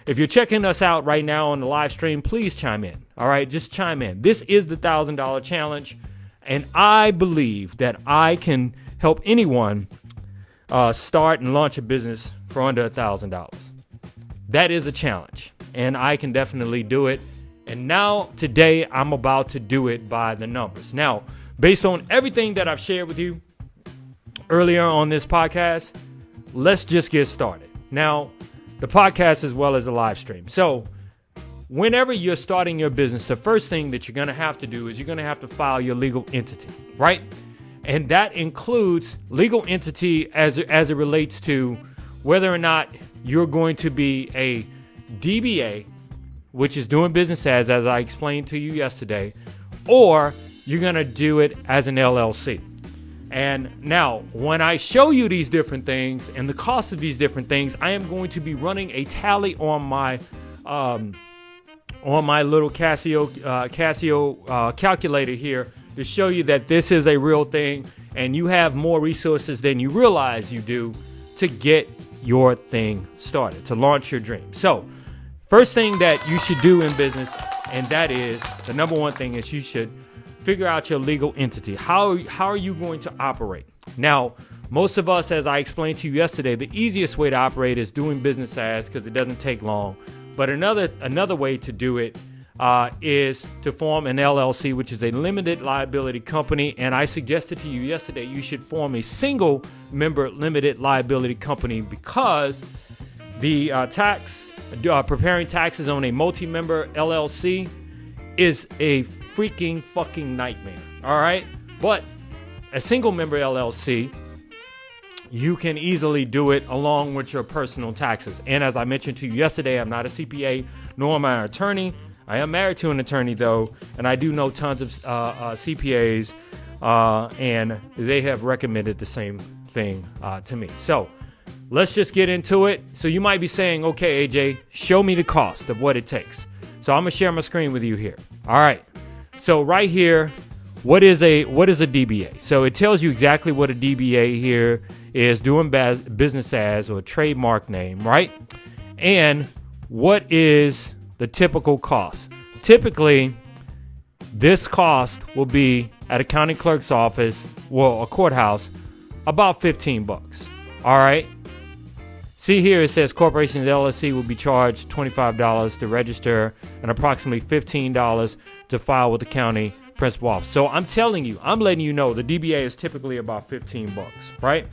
If you're checking us out right now on the live stream, please chime in. All right, just chime in. This is the $1,000 challenge, and I believe that I can help anyone start and launch a business for under $1,000. That is a challenge, and I can definitely do it. And now, today, I'm about to do it by the numbers. Now, based on everything that I've shared with you earlier on this podcast, let's just get started. Now, the podcast as well as the live stream. So, whenever you're starting your business, the first thing that you're going to have to do is you're going to have to file your legal entity, right? And that includes legal entity as it relates to whether or not you're going to be a DBA, which is doing business as I explained to you yesterday, or you're going to do it as an LLC. And now, when I show you these different things and the cost of these different things, I am going to be running a tally on my little Casio calculator here to show you that this is a real thing, and you have more resources than you realize you do to get your thing started, to launch your dream. So, first thing that you should do in business, and that is, the number one thing is you should figure out your legal entity. How are you going to operate? Now, most of us, as I explained to you yesterday, the easiest way to operate is doing business as, because it doesn't take long. But another way to do it is to form an LLC, which is a limited liability company. And I suggested to you yesterday you should form a single member limited liability company, because the preparing taxes on a multi-member LLC is a freaking fucking nightmare. All right, but a single member LLC, you can easily do it along with your personal taxes. And as I mentioned to you yesterday, I'm not a CPA, nor am I an attorney. I am married to an attorney, though, and I do know tons of CPAs, and they have recommended the same thing to me. So let's just get into it. So you might be saying, okay, AJ, show me the cost of what it takes. So I'm going to share my screen with you here. All right. So right here, what is a DBA? So it tells you exactly what a DBA here is, doing business as, or trademark name, right? And what is the typical cost? Typically, this cost will be at a county clerk's office, well, a courthouse, about $15. All right. See here, it says corporations LLC will be charged $25 to register and approximately $15 to file with the county principal office. So I'm telling you, I'm letting you know the DBA is typically about $15, right?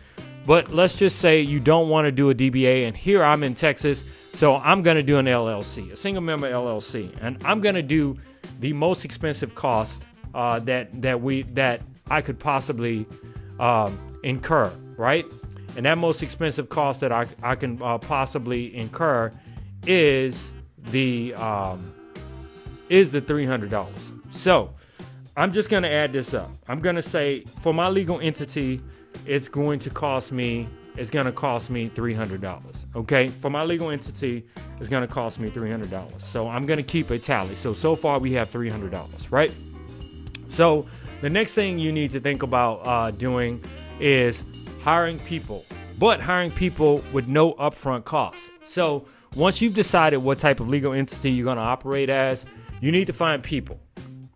But let's just say you don't want to do a DBA, and here I'm in Texas, so I'm going to do an LLC, a single member LLC, and I'm going to do the most expensive cost that I could possibly incur, right? And that most expensive cost that I can possibly incur is the $300. So I'm just going to add this up. I'm going to say for my legal entity, it's going to cost me $300. Okay, for my legal entity, it's going to cost me $300. So I'm going to keep a tally. So far we have $300, right? So the next thing you need to think about doing is hiring people, but hiring people with no upfront costs. So once you've decided what type of legal entity you're going to operate as, you need to find people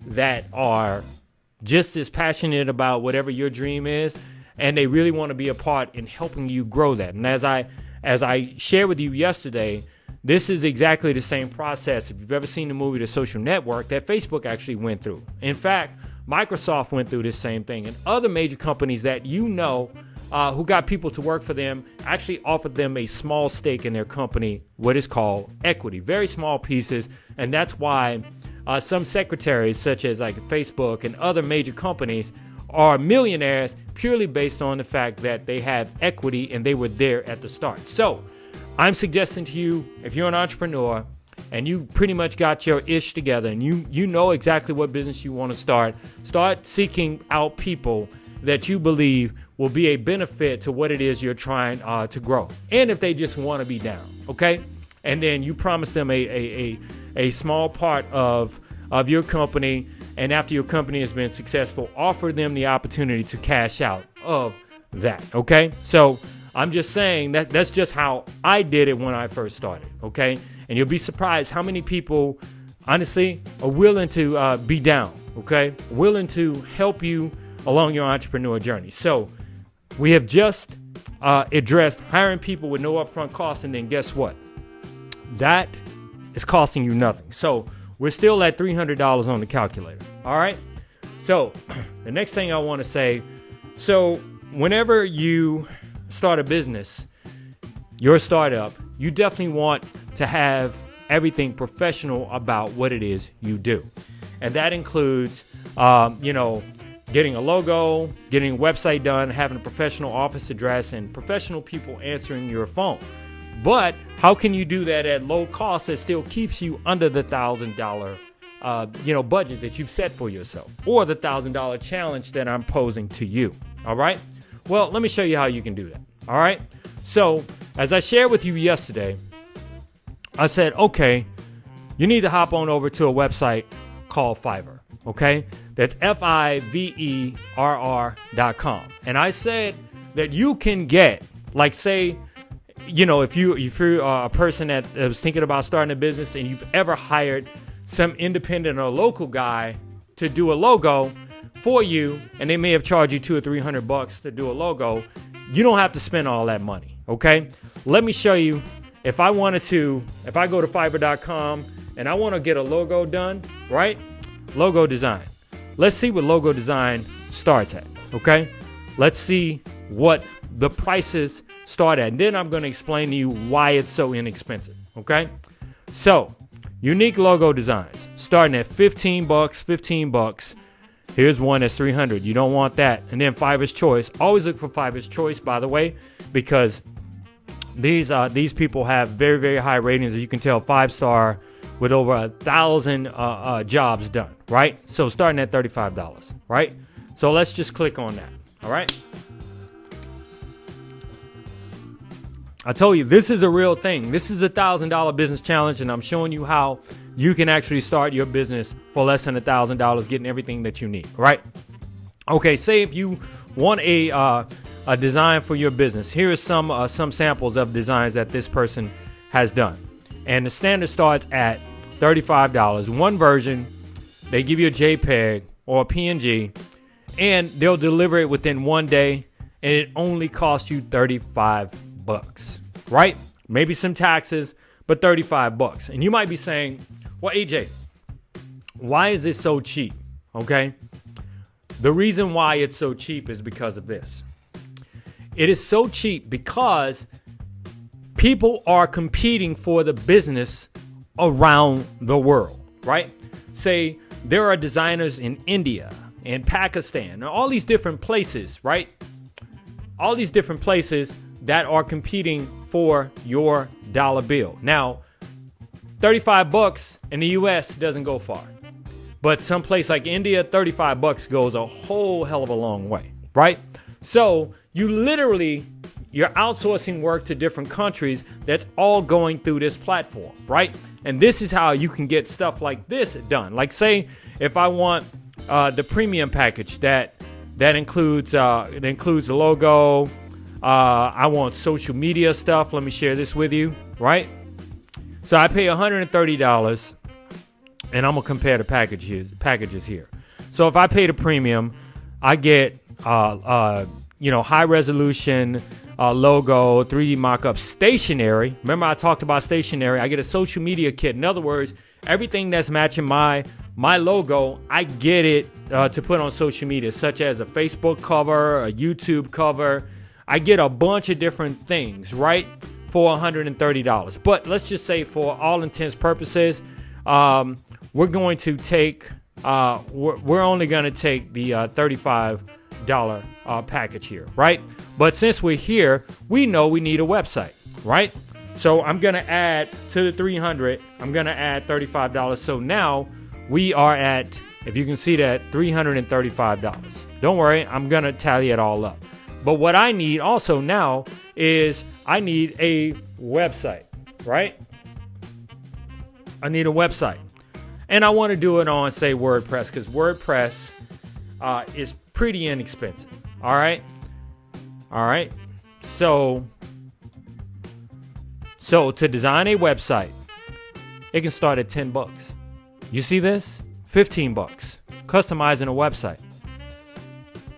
that are just as passionate about whatever your dream is, and they really want to be a part in helping you grow that. And as I shared with you yesterday, this is exactly the same process. If you've ever seen the movie The Social Network, that Facebook actually went through. In fact, Microsoft went through this same thing, and other major companies that who got people to work for them actually offered them a small stake in their company, what is called equity, very small pieces. And that's why some secretaries, such as like Facebook and other major companies, are millionaires purely based on the fact that they have equity and they were there at the start. So I'm suggesting to you, if you're an entrepreneur and you pretty much got your ish together and you know exactly what business you want to start seeking out people that you believe will be a benefit to what it is you're trying to grow. And if they just want to be down, okay? And then you promise them a small part of your company, and after your company has been successful, offer them the opportunity to cash out of that, okay? So I'm just saying that's just how I did it when I first started. Okay. And you'll be surprised how many people, honestly, are willing to be down. Okay. Willing to help you along your entrepreneur journey. So we have just addressed hiring people with no upfront costs. And then guess what? That is costing you nothing. So we're still at $300 on the calculator. All right. So the next thing I want to say, so whenever you start a business, your startup, you definitely want to have everything professional about what it is you do. And that includes, getting a logo, getting a website done, having a professional office address, and professional people answering your phone. But how can you do that at low cost that still keeps you under the $1,000 budget that you've set for yourself, or the $1,000 challenge that I'm posing to you? All right. Well, let me show you how you can do that. All right. So as I shared with you yesterday, I said, okay, you need to hop on over to a website called Fiverr. Okay. That's Fiverr.com. And I said that you can get, like, say, if you're a person that was thinking about starting a business and you've ever hired some independent or local guy to do a logo for you, and they may have charged you $200 or $300 to do a logo, you don't have to spend all that money. Okay. Let me show you. If I go to Fiverr.com and I want to get a logo done, right? Logo design. Let's see what logo design starts at. Okay. Let's see what the prices start at. And then I'm going to explain to you why it's so inexpensive. Okay. So unique logo designs starting at $15. Here's one that's $300. You don't want that. And then Fiverr's Choice. Always look for Fiverr's Choice, by the way, because these people have very, very high ratings. As you can tell, 5-star with over 1,000 jobs done, right? So starting at $35, right? So let's just click on that, all right? I told you, this is a real thing. This is a $1,000 business challenge, and I'm showing you how you can actually start your business for less than $1,000, getting everything that you need, right? Okay, say if you want a design for your business. Here are some samples of designs that this person has done. And the standard starts at $35. One version, they give you a JPEG or a PNG, and they'll deliver it within 1 day, and it only costs you $35, right? Maybe some taxes, but $35. And you might be saying, well, AJ, why is this so cheap? Okay. The reason why it's so cheap is because of this. It is so cheap because people are competing for the business around the world, right? Say there are designers in India and Pakistan and all these different places, right? All these different places that are competing for your dollar bill. Now, $35 in the US doesn't go far. But someplace like India, $35 goes a whole hell of a long way, right? So you're outsourcing work to different countries that's all going through this platform, right? And this is how you can get stuff like this done. Like, say, if I want the premium package that includes the logo, I want social media stuff. Let me share this with you, right? So I pay $130, and I'm gonna compare the packages here. So if I pay the premium, I get high resolution logo, 3D mock-up, stationery. Remember I talked about stationery. I get a social media kit. In other words, everything that's matching my logo, I get it to put on social media, such as a Facebook cover, a YouTube cover. I get a bunch of different things, right, for $130. But let's just say, for all intents purposes, we're going to take we're only going to take the $35 package here, right? But since we're here, we know we need a website, right? So I'm going to add to the $300, I'm going to add $35. So now we are at, if you can see that, $335. Don't worry, I'm going to tally it all up. But what I need also now is I need a website, right? I need a website. And I want to do it on, say, WordPress, because WordPress is pretty inexpensive. All right. So to design a website, it can start at $10. You see this? $15. Customizing a website.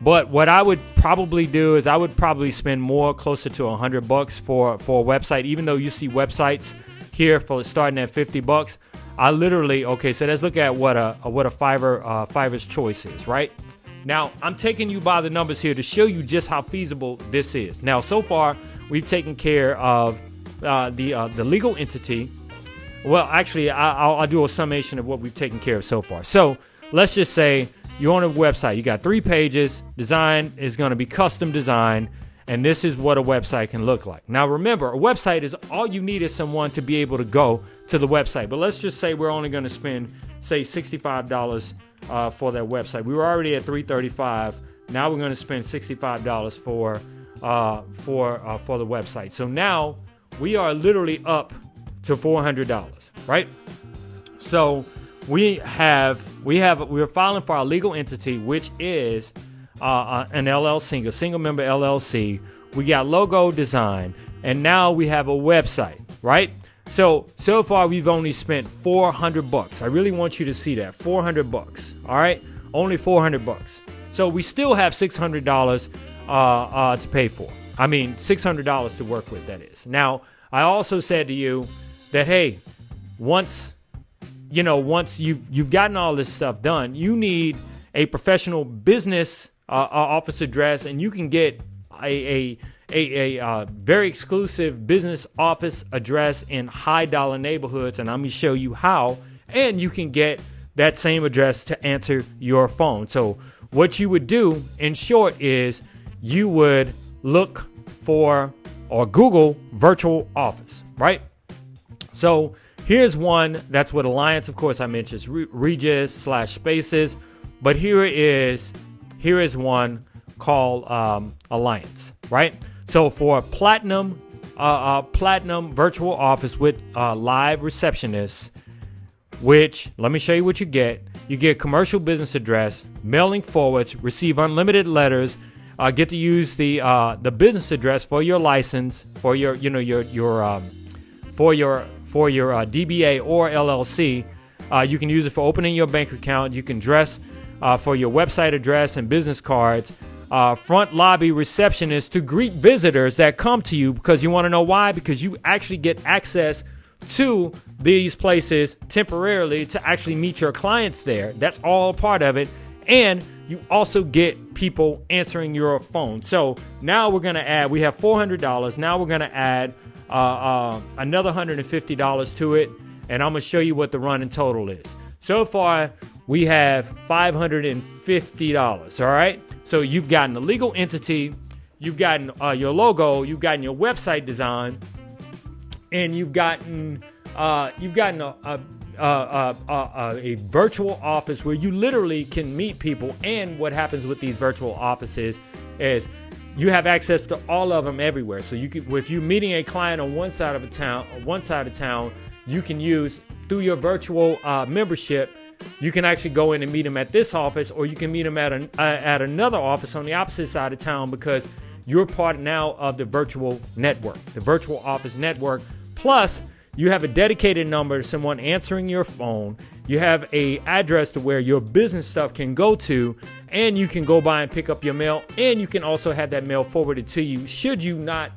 But what I would probably do is I would probably spend more, closer to $100 for a website. Even though you see websites here for starting at $50, I literally, okay, so let's look at what a Fiverr's choice is, right? Now, I'm taking you by the numbers here to show you just how feasible this is. Now, so far, we've taken care of the legal entity. Well, actually, I'll do a summation of what we've taken care of so far. So let's just say you're on a website. You got 3 pages. Design is going to be custom design. And this is what a website can look like. Now, remember, a website is all you need is someone to be able to go to the website. But let's just say we're only going to spend, say, $65 for that website. We were already at $335. Now we're going to spend $65 for the website. So now we are literally up to $400, right? So we're filing for our legal entity, which is an LLC, a single member LLC. We got logo design, and now we have a website, right? So far we've only spent $400. I really want you to see that, $400. All right, only $400. So we still have $600 to pay for. I mean, $600 to work with. That is. Now, I also said to you that, hey, once you've gotten all this stuff done, you need a professional business office address, and you can get a very exclusive business office address in high dollar neighborhoods, and I'm going to show you how. And you can get that same address to answer your phone. So what you would do, in short, is you would look for or Google virtual office, right? So here's one that's with Alliance. Of course, I mentioned Regis/Spaces, but here is one called Alliance, right? So for a platinum virtual office with live receptionists, which, let me show you what you get. You get commercial business address, mailing forwards, receive unlimited letters, get to use the business address for your license, for your DBA or LLC. You can use it for opening your bank account. You can dress for your website address and business cards. Front lobby receptionist to greet visitors that come to you, because you want to know why? Because you actually get access to these places temporarily to actually meet your clients there. That's all part of it. And you also get people answering your phone. So now we have $400. Now we're going to add another $150 to it. And I'm going to show you what the running total is. So far, we have $550. All right. So you've gotten the legal entity, you've gotten your logo, you've gotten your website design, and you've gotten a virtual office where you literally can meet people. And what happens with these virtual offices is you have access to all of them everywhere. So if you're meeting a client on one side of town, you can use through your virtual membership. You can actually go in and meet them at this office, or you can meet them at another office on the opposite side of town, because you're part now of the virtual network, the virtual office network. Plus, you have a dedicated number to someone answering your phone. You have a address to where your business stuff can go to, and you can go by and pick up your mail, and you can also have that mail forwarded to you should you not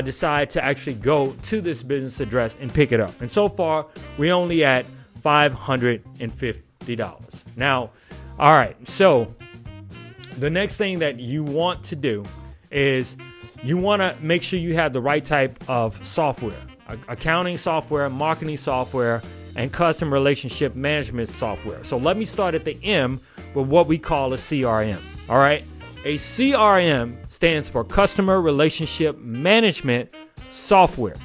decide to actually go to this business address and pick it up. And so far, we're only at $550. Now, all right, so the next thing that you want to do is you want to make sure you have the right type of software: accounting software, marketing software, and customer relationship management software. So let me start at the M with what we call a CRM. All right, a CRM stands for customer relationship management software.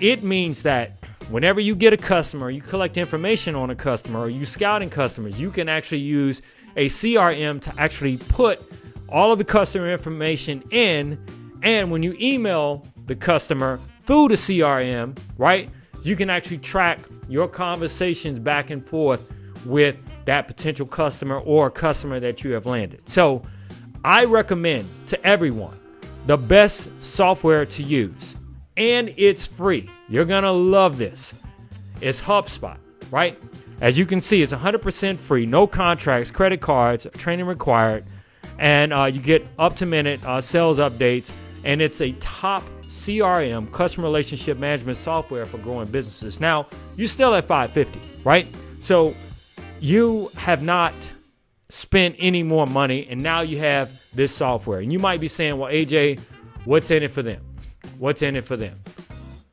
It means that whenever you get a customer, you collect information on a customer, or you scouting customers, you can actually use a CRM to actually put all of the customer information in. And when you email the customer through the CRM, right, you can actually track your conversations back and forth with that potential customer or customer that you have landed. So I recommend to everyone the best software to use, and it's free. You're going to love this. It's HubSpot, right? As you can see, it's 100% free, no contracts, credit cards, training required, and you get up-to-minute sales updates, and it's a top CRM, customer relationship management software for growing businesses. Now, you're still at $550, right? So you have not spent any more money, and now you have this software. And you might be saying, well, AJ, what's in it for them? What's in it for them?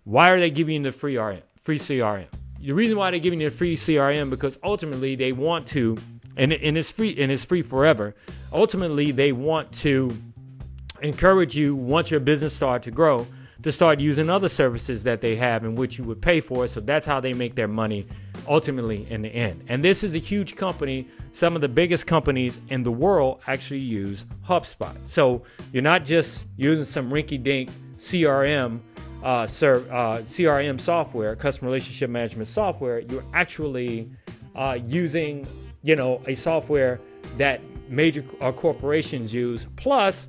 Why are they giving you the free CRM? The reason why they're giving you the free CRM, because ultimately they want to, and it's free forever. Ultimately, they want to encourage you, once your business starts to grow, to start using other services that they have in which you would pay for. So that's how they make their money ultimately in the end. And this is a huge company. Some of the biggest companies in the world actually use HubSpot. So you're not just using some rinky-dink CRM software, customer relationship management software. You're actually using, a software that major corporations use. Plus,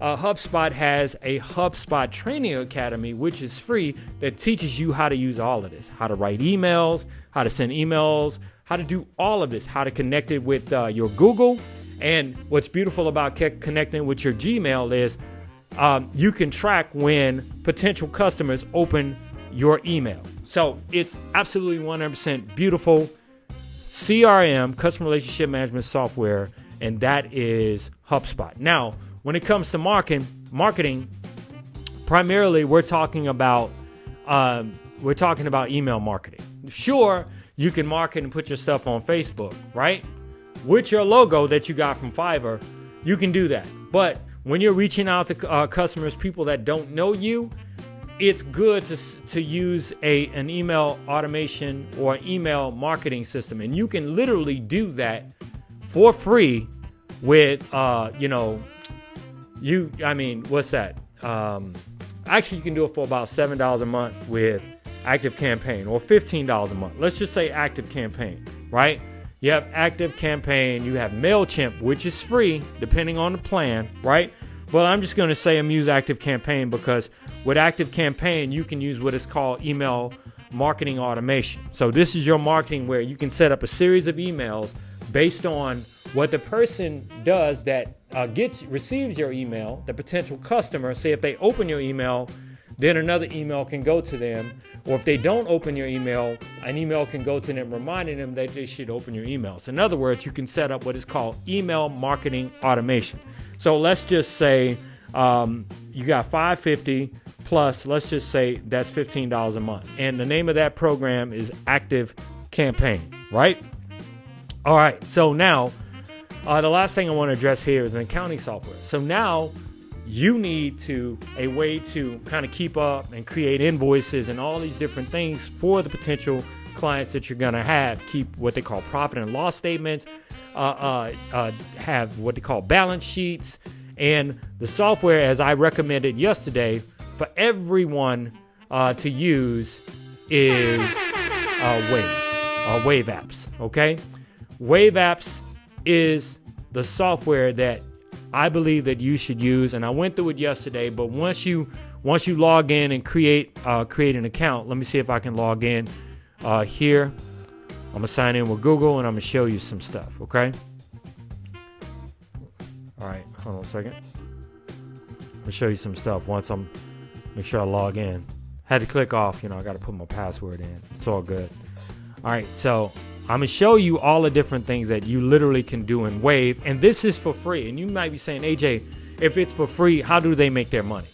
HubSpot has a HubSpot Training Academy, which is free, that teaches you how to use all of this, how to write emails, how to send emails, how to do all of this, how to connect it with your Google. And what's beautiful about connecting with your Gmail is you can track when potential customers open your email. So it's absolutely 100% beautiful CRM, customer relationship management software, and that is HubSpot. Now, when it comes to marketing, primarily we're talking about email marketing. Sure, you can market and put your stuff on Facebook, right? With your logo that you got from Fiverr, you can do that. But when you're reaching out to customers, people that don't know you, it's good to use an email automation or email marketing system. And you can literally do that for free with, what's that? Actually, you can do it for about $7 a month with Active Campaign, or $15 a month. Let's just say Active Campaign, right? You have Active Campaign, you have MailChimp, which is free depending on the plan, right? Well, I'm just going to say use Active Campaign, because with Active Campaign, you can use what is called email marketing automation. So this is your marketing where you can set up a series of emails based on what the person does that receives your email, the potential customer. Say if they open your email, then another email can go to them. Or if they don't open your email, an email can go to them reminding them that they should open your emails. In other words, you can set up what is called email marketing automation. So let's just say you got $550 plus, let's just say that's $15 a month. And the name of that program is Active Campaign, right? All right, so now the last thing I want to address here is an accounting software. So now you need a way to kind of keep up and create invoices and all these different things for the potential clients that you're going to have. Keep what they call profit and loss statements, have what they call balance sheets, and the software, as I recommended yesterday, for everyone to use is Wave Apps, okay? Wave Apps is the software that I believe that you should use, and I went through it yesterday. But once you log in and create an account, let me see if I can log in here. I'm gonna sign in with Google, and I'm gonna show you some stuff. Okay. All right, hold on a second. I'm gonna show you some stuff once make sure I log in. Had to click off. I got to put my password in. It's all good. All right, so I'm going to show you all the different things that you literally can do in Wave, and this is for free. And you might be saying, AJ, if it's for free, how do they make their money?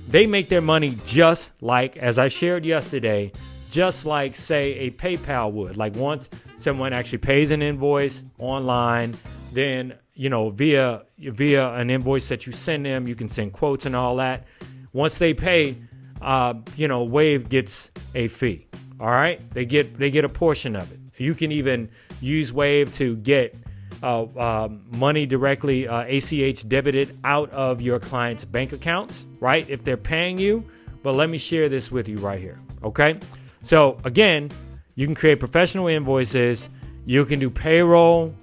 They make their money just like, as I shared yesterday, just like, say, a PayPal would. Like once someone actually pays an invoice online, then, via an invoice that you send them, you can send quotes and all that. Once they pay, Wave gets a fee. All right? They get a portion of it. You can even use Wave to get money directly ACH debited out of your client's bank accounts, right? If they're paying you. But let me share this with you right here, okay? So again, you can create professional invoices. You can do payroll.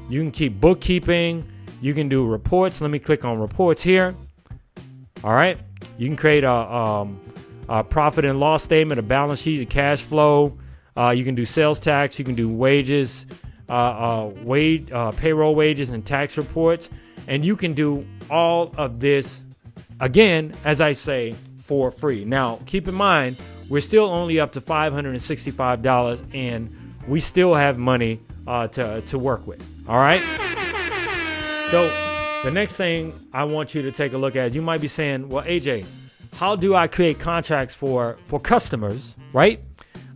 You can keep bookkeeping. You can do reports. Let me click on reports here. All right. You can create a profit and loss statement, a balance sheet, a cash flow. You can do sales tax. You can do wages, payroll wages and tax reports. And you can do all of this, again, as I say, for free. Now, keep in mind, we're still only up to $565, and we still have money to work with. All right. So the next thing I want you to take a look at is, you might be saying, well, AJ, how do I create contracts for customers, right?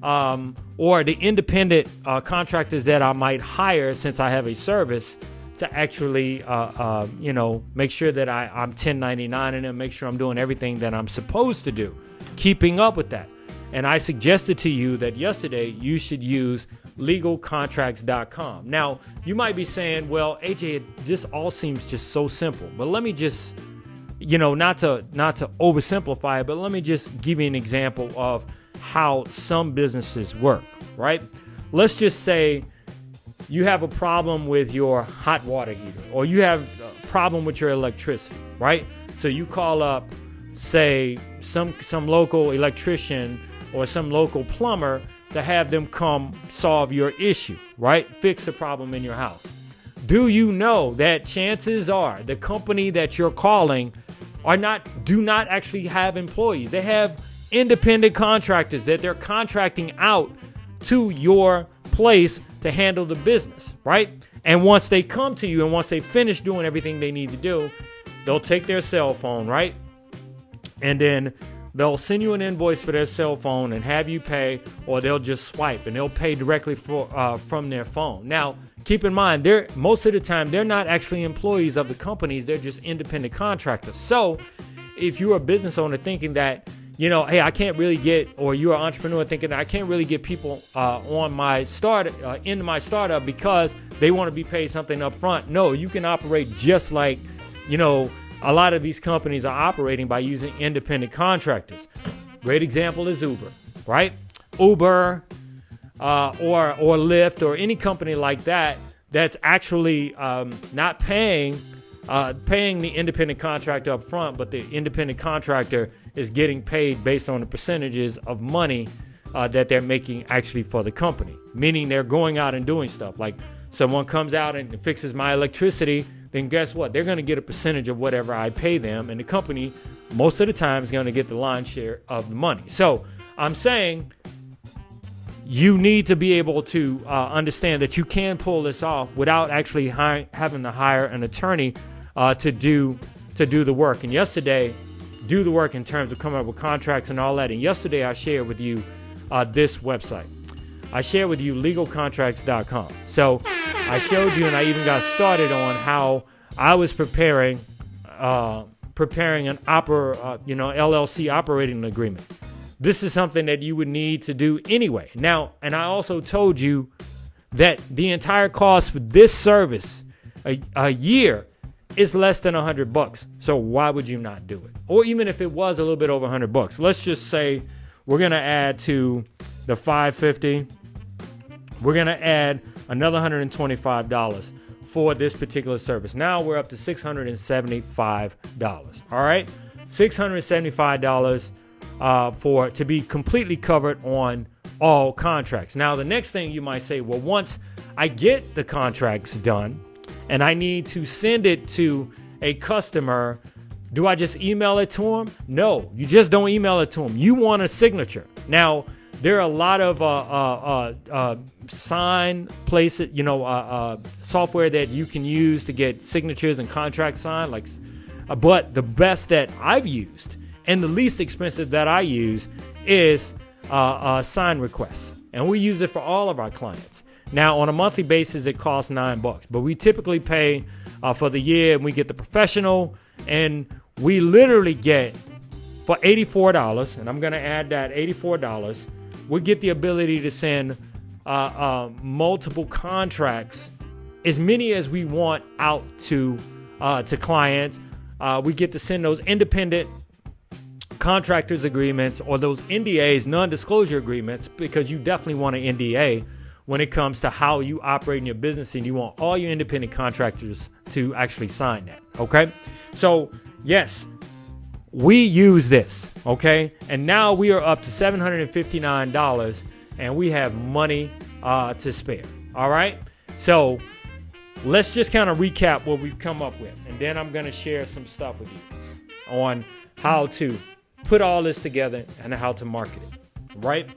Or the independent contractors that I might hire, since I have a service, to actually, make sure that I'm 1099 and make sure I'm doing everything that I'm supposed to do, keeping up with that. And I suggested to you that yesterday you should use legalcontracts.com. Now, you might be saying, well, AJ, this all seems just so simple. But let me just, not to oversimplify it, but let me just give you an example of how some businesses work, right? Let's just say you have a problem with your hot water heater, or you have a problem with your electricity, right? So you call up, say, some local electrician or some local plumber to have them come solve your issue, right? Fix the problem in your house. Do you know that chances are the company that you're calling do not actually have employees? They have independent contractors that they're contracting out to your place to handle the business, right? And once they come to you and once they finish doing everything they need to do, they'll take their cell phone, right? And then they'll send you an invoice for their cell phone and have you pay, or they'll just swipe and they'll pay directly from their phone. Now, keep in mind, most of the time, they're not actually employees of the companies. They're just independent contractors. So if you're a business owner thinking that, hey, I can't really get, or you're an entrepreneur thinking that I can't really get people on my into my startup because they want to be paid something up front. No, you can operate just like, a lot of these companies are operating by using independent contractors. Great example is Uber, right? Uber or Lyft or any company like that that's actually not paying the independent contractor up front, but the independent contractor is getting paid based on the percentages of money that they're making actually for the company. Meaning they're going out and doing stuff. Like someone comes out and fixes my electricity, then guess what? They're going to get a percentage of whatever I pay them. And the company, most of the time, is going to get the lion's share of the money. So I'm saying you need to be able to understand that you can pull this off without actually having to hire an attorney to do the work. And yesterday, do the work in terms of coming up with contracts and all that. And yesterday, I shared with you this website. I shared with you legalcontracts.com. So I showed you, and I even got started on how I was preparing an LLC operating agreement. This is something that you would need to do anyway. Now, and I also told you that the entire cost for this service a year is less than $100. So why would you not do it? Or even if it was a little bit over $100, let's just say we're going to add to the $550. We're going to add another $125 for this particular service. Now we're up to $675. All right, $675 to be completely covered on all contracts. Now the next thing you might say, well, once I get the contracts done and I need to send it to a customer, do I just email it to them? No, you just don't email it to them. You want a signature. Now, there are a lot of sign places, software that you can use to get signatures and contracts signed. But the best that I've used and the least expensive that I use is sign requests, and we use it for all of our clients. Now, on a monthly basis, it costs $9, but we typically pay for the year, and we get the professional, and we literally get for $84, and I'm going to add that $84. We get the ability to send multiple contracts, as many as we want, out to clients. We get to send those independent contractors agreements or those NDAs, non-disclosure agreements, because you definitely want an NDA when it comes to how you operate in your business, and you want all your independent contractors to actually sign that. Okay, so yes. we use this, okay? And now we are up to $759, and we have money to spare, all right? So let's just kind of recap what we've come up with, and then I'm going to share some stuff with you on how to put all this together and how to market it, right?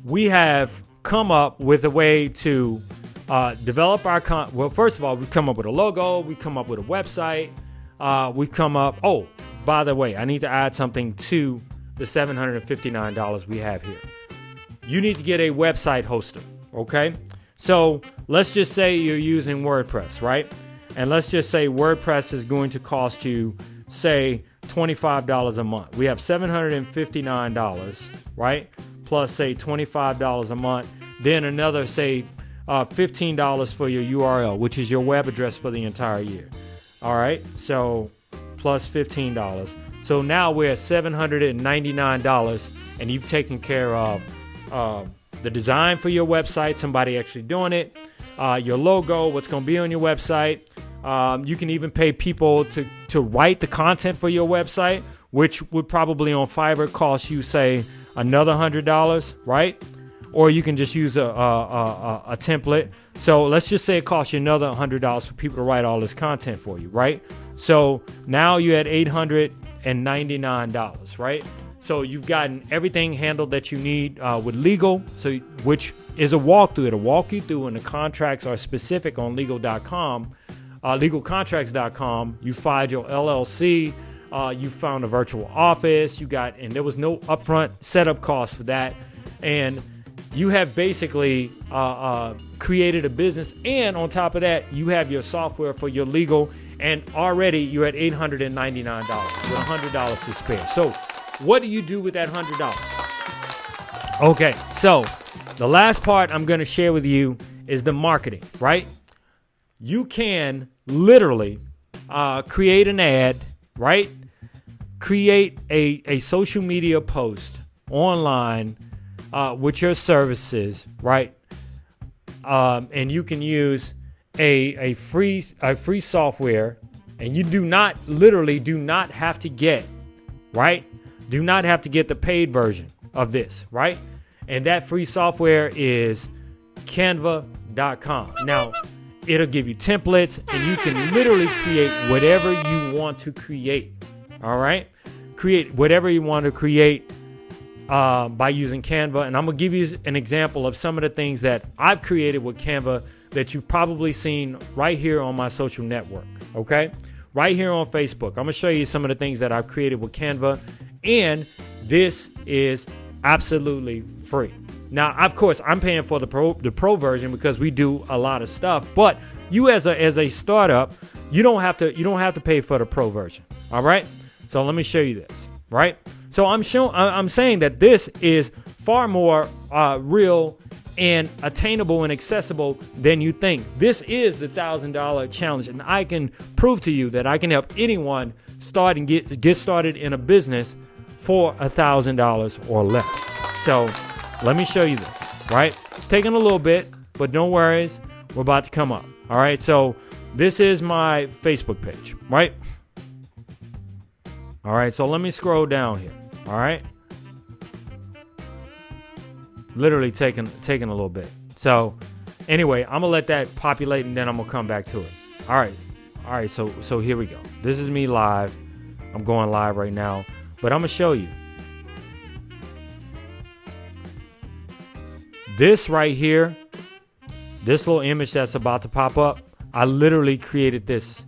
We have come up with a way to develop our well, first of all, we've come up with a logo, we've come up with a website, we've come up, oh, by the way, I need to add something to the $759 we have here. You need to get a website hoster, okay? So let's just say you're using WordPress, right? And let's just say WordPress is going to cost you, say, $25 a month. We have $759, right? Plus, say, $25 a month. Then another, say, $15 for your URL, which is your web address for the entire year. All right, so plus $15. So now we're at $799, and you've taken care of the design for your website, somebody actually doing it, your logo, what's going to be on your website. You can even pay people to write the content for your website, which would probably on Fiverr cost you, say, another $100, right? Or you can just use a template. So let's just say it costs you another $100 for people to write all this content for you, right? So now you're at $899, right? So you've gotten everything handled that you need with legal, so which is a walkthrough. It'll walk you through, and the contracts are specific on legal.com, legalcontracts.com. You filed your LLC, you found a virtual office, and there was no upfront setup cost for that, and you have basically created a business, and on top of that, you have your software for your legal, and already you're at $899 with $100 to spare. So what do you do with that $100? Okay, so the last part I'm going to share with you is the marketing, right? You can literally create an ad, right? Create a social media post online with your services, right? And you can use a free software, and you do not have to get, right? Do not have to get the paid version of this, right? And that free software is Canva.com. Now, it'll give you templates, and you can literally create whatever you want to create. All right? Create whatever you want to create by using Canva. And I'm going to give you an example of some of the things that I've created with Canva that you've probably seen right here on my social network. Okay? Right here on Facebook. I'm going to show you some of the things that I've created with Canva. And this is absolutely free. Now, of course, I'm paying for the pro version because we do a lot of stuff. But you as a startup, you don't have to pay for the pro version. All right. So let me show you this. Right. So I'm saying that this is far more real and attainable and accessible than you think. This is the $1,000 challenge, and I can prove to you that I can help anyone start and get started in a business for $1,000 or less. So let me show you this, right? It's taking a little bit, but no worries. We're about to come up. All right. So this is my Facebook page, right? All right. So let me scroll down here. All right. Literally taking a little bit. So anyway, I'm gonna let that populate, and then I'm gonna come back to it. All right. So here we go. This is me live. I'm going live right now, but I'm gonna show you. This right here, this little image that's about to pop up, I literally created this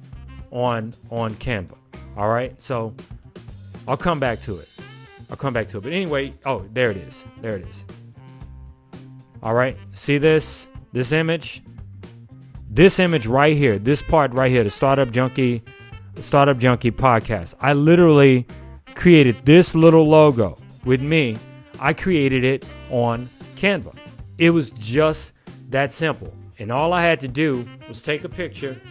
on Canva. All right, so I'll come back to it. But anyway, oh, there it is. All right, see this image? This image right here, this part right here, the Startup Junkie podcast. I literally created this little logo with me. I created it on Canva. It was just that simple. And all I had to do was take a picture,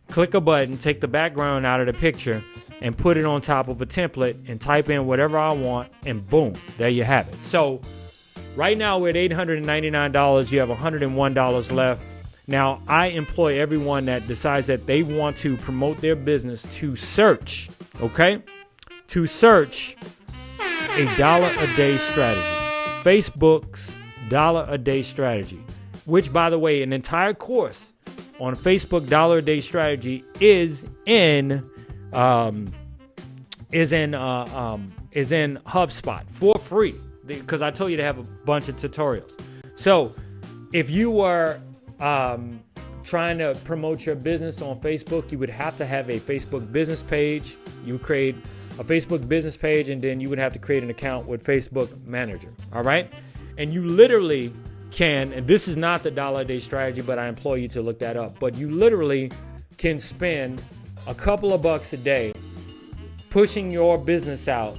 click a button, take the background out of the picture, and put it on top of a template and type in whatever I want, and boom, there you have it. So right now we're at $899. You have $101 left. Now, I employ everyone that decides that they want to promote their business to search okay, to search a $1-a-day strategy. Facebook's $1-a-day strategy, which, by the way, an entire course on Facebook $1-a-day strategy is in HubSpot for free, because I told you to have a bunch of tutorials. So if you were trying to promote your business on Facebook, you would have to have a Facebook business page. You would create a Facebook business page, and then you would have to create an account with Facebook Manager. All right. And you literally can, and this is not the $1-a-day strategy, but I implore you to look that up. But you literally can spend a couple of bucks a day pushing your business out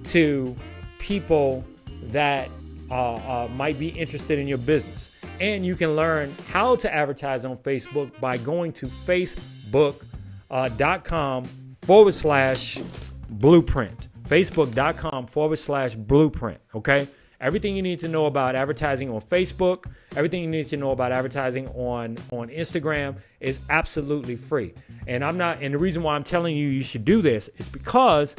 to people that might be interested in your business. And you can learn how to advertise on Facebook by going to facebook.com/blueprint. Facebook.com/blueprint. Okay. Everything you need to know about advertising on Facebook, everything you need to know about advertising on Instagram is absolutely free. And the reason why I'm telling you should do this is because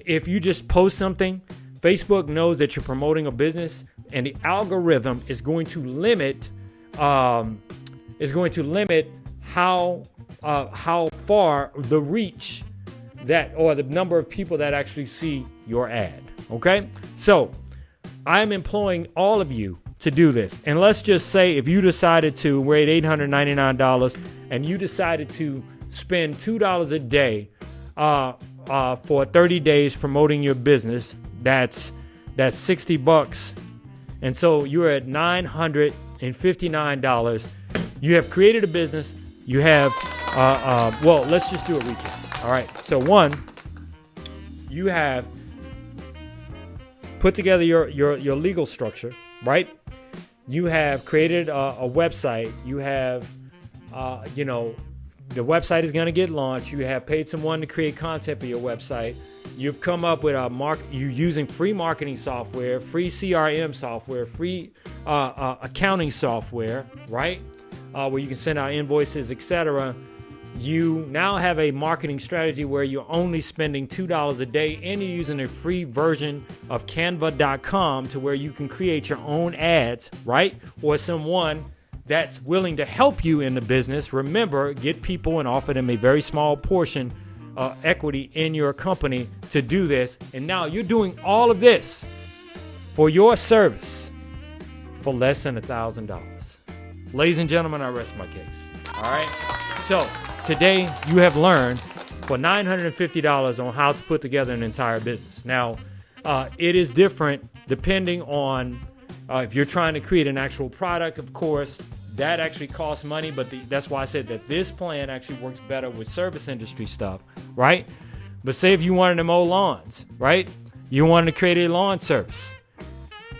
if you just post something, Facebook knows that you're promoting a business, and the algorithm is going to limit how far the reach that, or the number of people that actually see your ad. Okay, so I'm employing all of you to do this. And let's just say if you decided to, we're at $899, and you decided to spend $2 a day for 30 days promoting your business, that's $60. And so you're at $959. You have created a business. You have, well, let's just do a recap. All right. So one, you have put together your legal structure, right? You have created a website. You have, the website is going to get launched. You have paid someone to create content for your website. You've come up with you're using free marketing software, free CRM software, free accounting software, right? Where you can send out invoices, etc. You now have a marketing strategy where you're only spending $2 a day, and you're using a free version of Canva.com to where you can create your own ads, right? Or someone that's willing to help you in the business. Remember, get people and offer them a very small portion equity in your company to do this. And now you're doing all of this for your service for less than $1,000. Ladies and gentlemen, I rest my case. All right. So today you have learned for $950 on how to put together an entire business. Now, it is different depending on if you're trying to create an actual product. Of course, that actually costs money, but that's why I said that this plan actually works better with service industry stuff, right? But say if you wanted to mow lawns, right? You wanted to create a lawn service.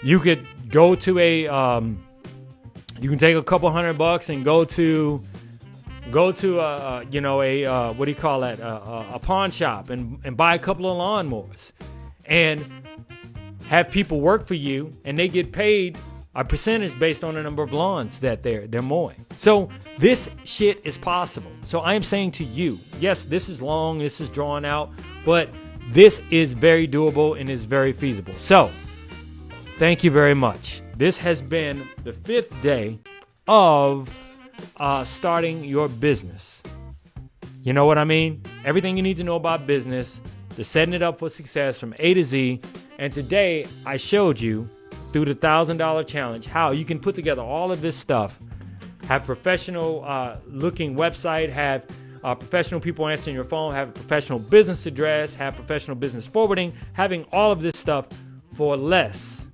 You could go to you can take a couple $100 and go to a pawn shop and buy a couple of lawnmowers and have people work for you, and they get paid a percentage based on the number of lawns that they're mowing. So this shit is possible. So I am saying to you, yes, this is long, this is drawn out, but this is very doable and is very feasible. So thank you very much. This has been the 5th day of starting your business. You know what I mean? Everything you need to know about business, to setting it up for success from A to Z. And today I showed you through the $1,000 challenge how you can put together all of this stuff, have professional looking website, have professional people answering your phone, have a professional business address, have professional business forwarding, having all of this stuff for less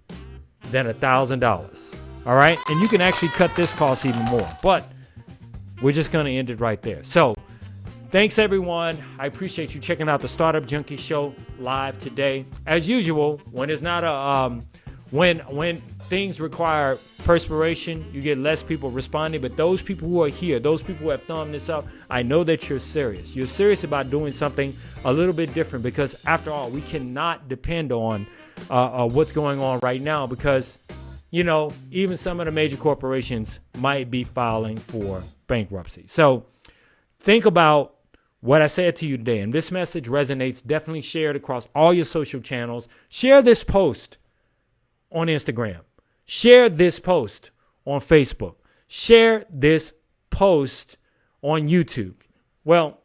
than $1,000. All right. And you can actually cut this cost even more, but we're just going to end it right there. So thanks, everyone. I appreciate you checking out the Startup Junkie Show live today. As usual, when it's not when things require perspiration, you get less people responding. But those people who are here, those people who have thumbed this up, I know that you're serious. You're serious about doing something a little bit different, because after all, we cannot depend on what's going on right now, because, even some of the major corporations might be filing for bankruptcy. So think about what I said to you today, and this message resonates, definitely share it across all your social channels. Share this post on Instagram. Share this post on Facebook. Share this post on YouTube. Well,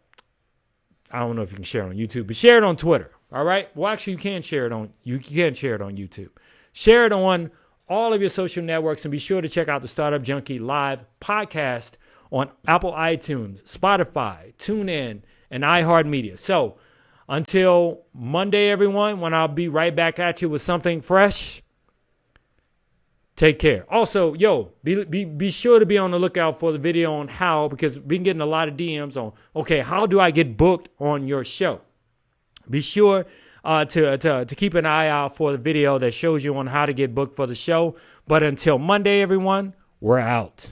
I don't know if you can share it on YouTube, but share it on Twitter. All right. Well, actually, you can share it on YouTube. Share it on all of your social networks, and be sure to check out the Startup Junkie live podcast on Apple iTunes, Spotify, TuneIn, and iHeart Media. So until Monday, everyone, when I'll be right back at you with something fresh. Take care. Also, be sure to be on the lookout for the video on how, because we've been getting a lot of DMs on, okay, how do I get booked on your show? Be sure to keep an eye out for the video that shows you on how to get booked for the show. But until Monday, everyone, we're out.